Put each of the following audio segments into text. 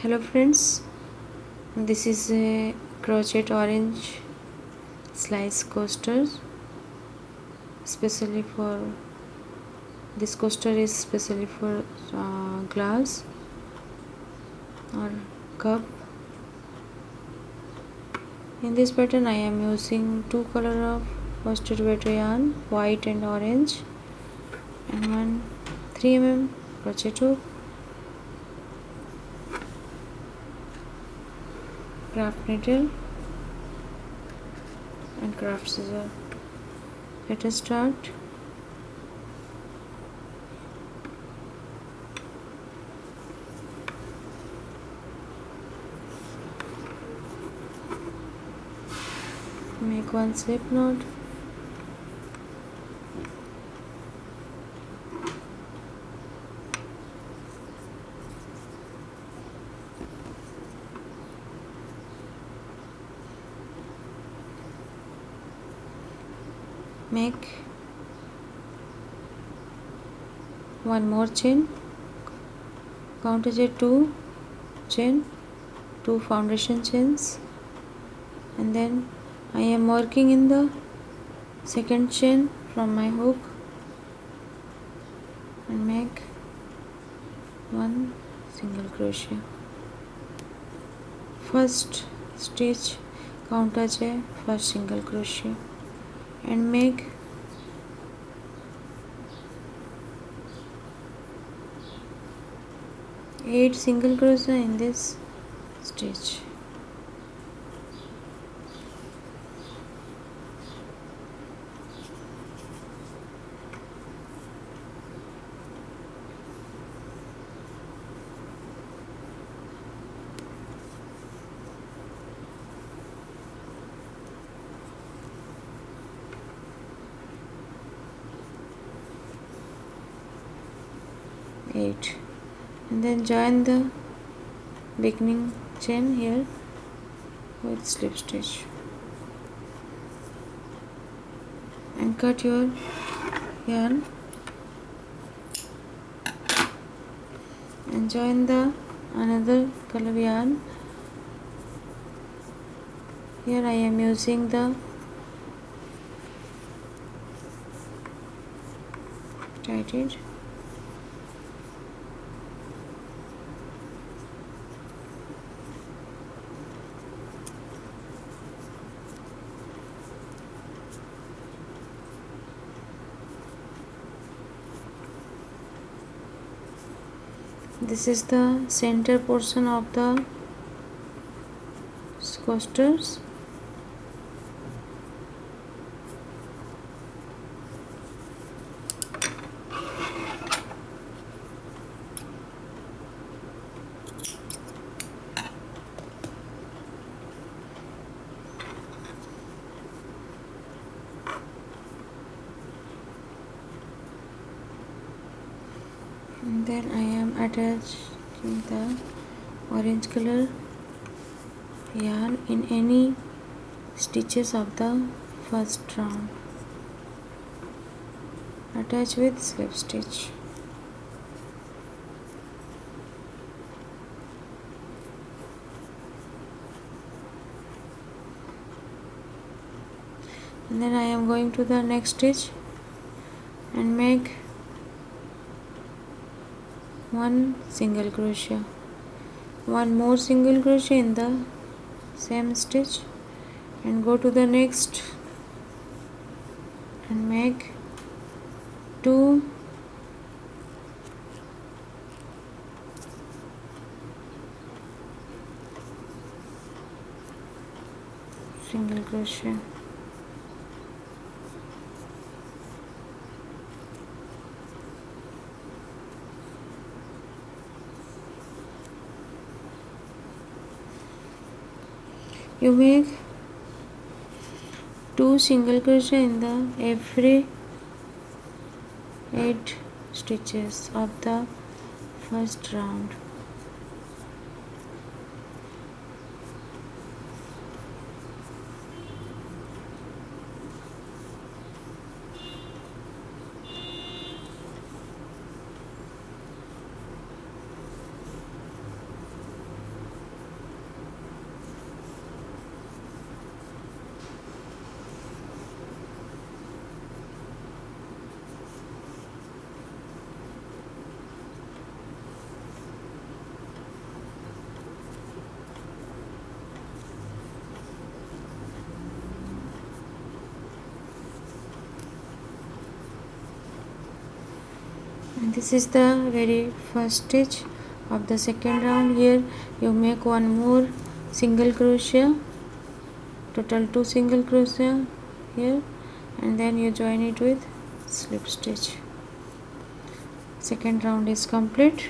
Hello friends, this is a crochet orange slice coaster. Especially for this coaster is specially for glass or cup. In this pattern I am using two color of worsted weight yarn, white and orange, and one 3 mm crochet hook, craft needle and craft scissor. Let us start. Make one slip knot. Make one more chain. Count as a 2 chain, 2 foundation chains, and then I am working in the second chain from my hook and make one single crochet. First stitch, count as a first single crochet and make 8 single crochet in this stitch. Eight, and then join the beginning chain here with slip stitch and cut your yarn and join the another color yarn. Here I am using the tighted. This is the center portion of the coasters. And then I am attaching the orange color yarn in any stitches of the first round. Attach with slip stitch. And then I am going to the next stitch and make one single crochet, one more single crochet in the same stitch, and go to the next and make 2 single crochet. You make 2 single crochet in the every 8 stitches of the first round. This is the very first stitch of the second round. Here you make one more single crochet, total 2 single crochet here, and then you join it with slip stitch. Second round is complete,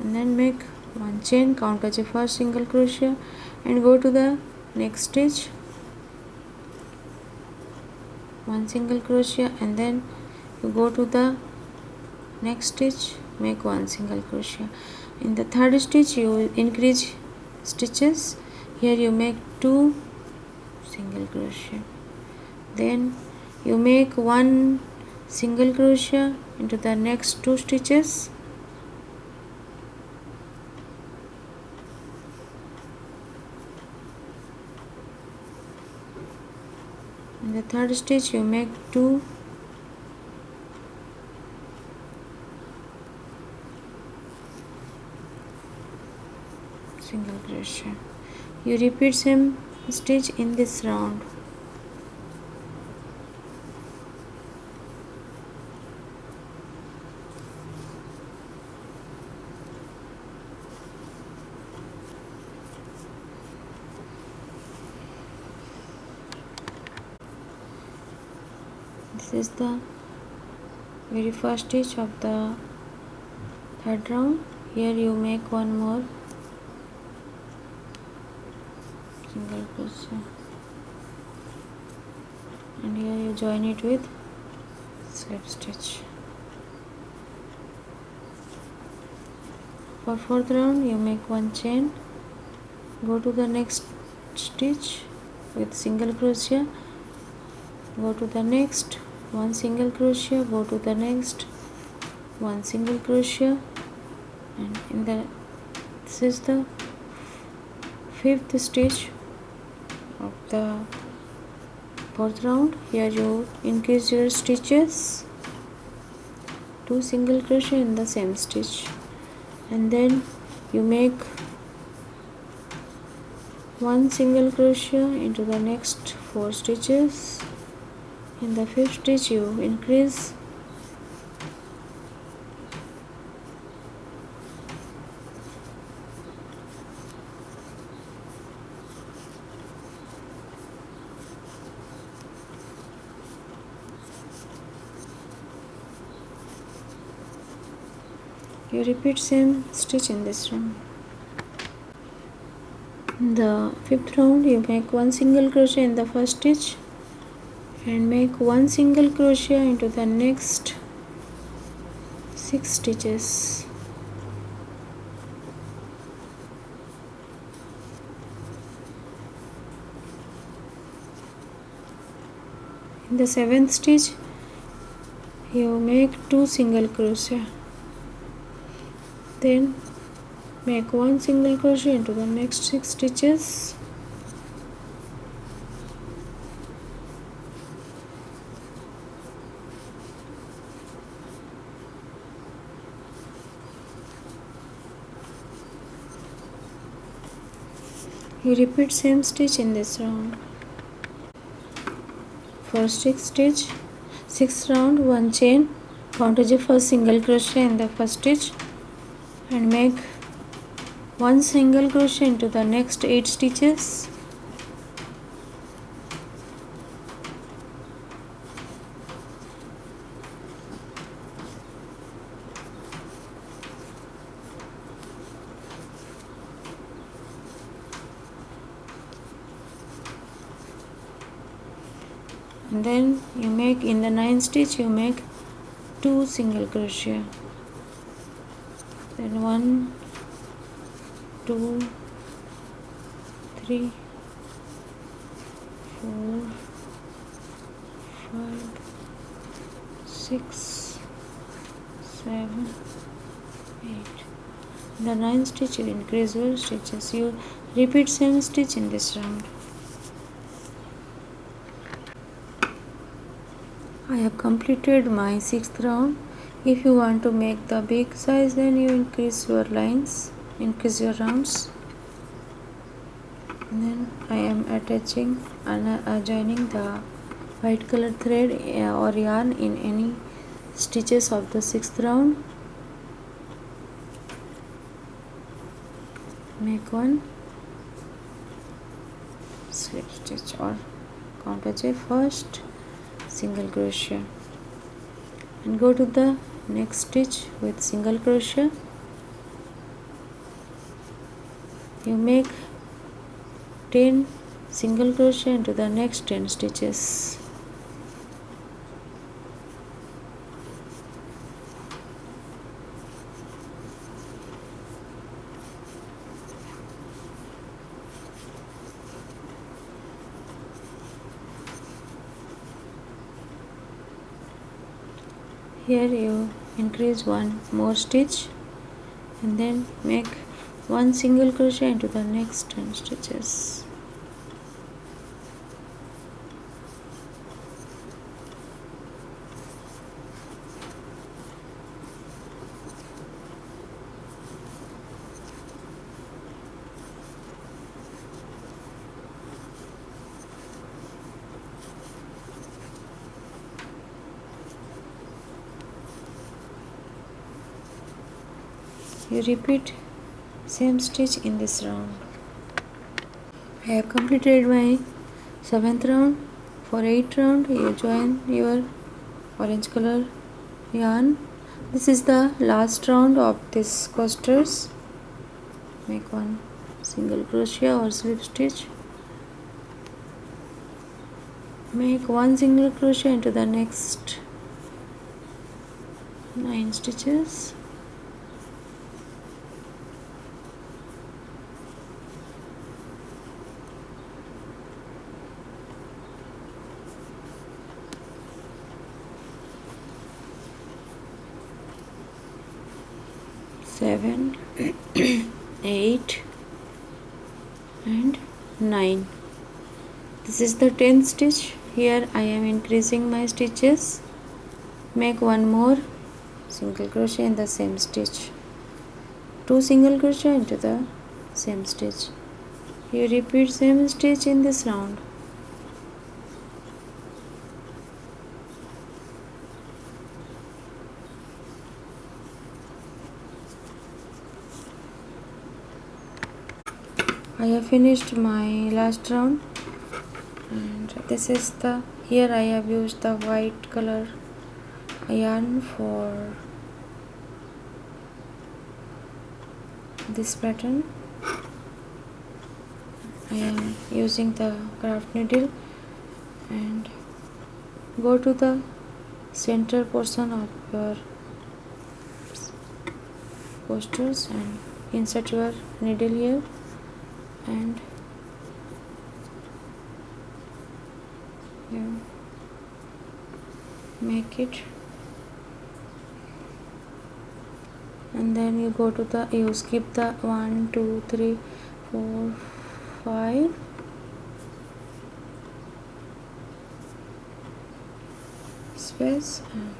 and then make one chain, count as a first single crochet and go to the next stitch, one single crochet, and then you go to the next stitch, make one single crochet. In the third stitch you increase stitches. Here you make 2 single crochet, then you make one single crochet into the next 2 stitches, in the third stitch you make 2 single crochet. You repeat same stitch in this round. This is the very first stitch of the third round. Here you make one more single crochet, and here you join it with slip stitch. For fourth round you make one chain, go to the next stitch with single crochet, go to the next, one single crochet, go to the next, one single crochet, and in the this is the fifth stitch of the fourth round. Here you increase your stitches, 2 single crochet in the same stitch, and then you make one single crochet into the next 4 stitches. In the fifth stitch you increase you repeat same stitch in this round. In the fifth round you make one single crochet in the first stitch and make one single crochet into the next 6 stitches. In the seventh stitch you make 2 single crochet, then make one single crochet into the next 6 stitches. You repeat same stitch in this round. For sixth round, one chain, count as a first single crochet in the first stitch and make one single crochet into the next 8 stitches. And then you make in the 9th stitch you make 2 single crochet, then 1 2 3 4 5 6 7 8. In the 9th stitch you increase your stitches. You repeat same stitch in this round. I have completed my 6th round. If you want to make the big size, then you increase your lines, increase your rounds. And then I am attaching and joining the white color thread or yarn in any stitches of the 6th round. make one slip stitch or counter chain, first single crochet and go to the next stitch with single crochet. You make 10 single crochet into the next 10 stitches. Here you increase one more stitch and then make one single crochet into the next 10 stitches. You repeat same stitch in this round. I have completed my 7th round. For 8th round you join your orange color yarn. This is the last round of this coasters. Make one single crochet or slip stitch. Make one single crochet into the next 9 stitches. Seven, 8 and 9. This is the 10th stitch. Here I am increasing my stitches. Make one more single crochet in the same stitch, 2 single crochet into the same stitch. You repeat same stitch in this round. I have finished my last round, and this is the, here I have used the white color yarn for this pattern. I am using the craft needle and go to the center portion of your posters and insert your needle here and you make it, and then you go to the, you skip the 1 2 3 4 5 space and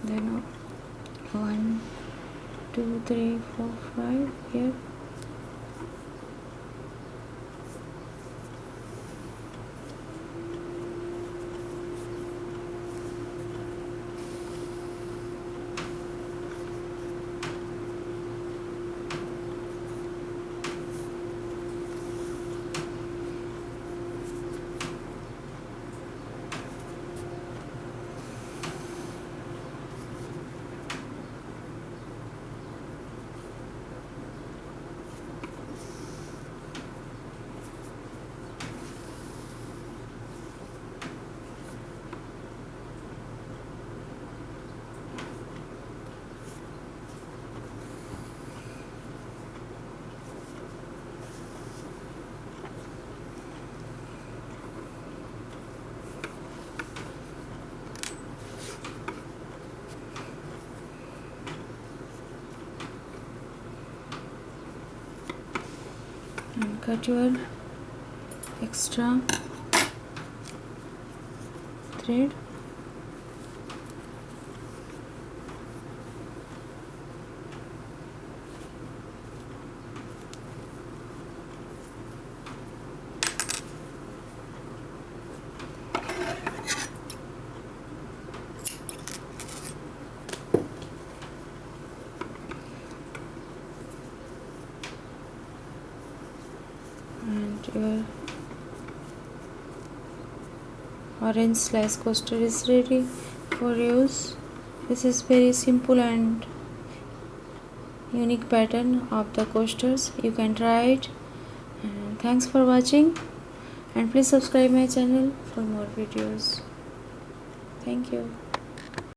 then 1 2 3 4 5 here. And cut your extra thread. orange slice coaster is ready for use. This is very simple and unique pattern of the coasters. You can try it, and thanks for watching, and please subscribe my channel for more videos. Thank you.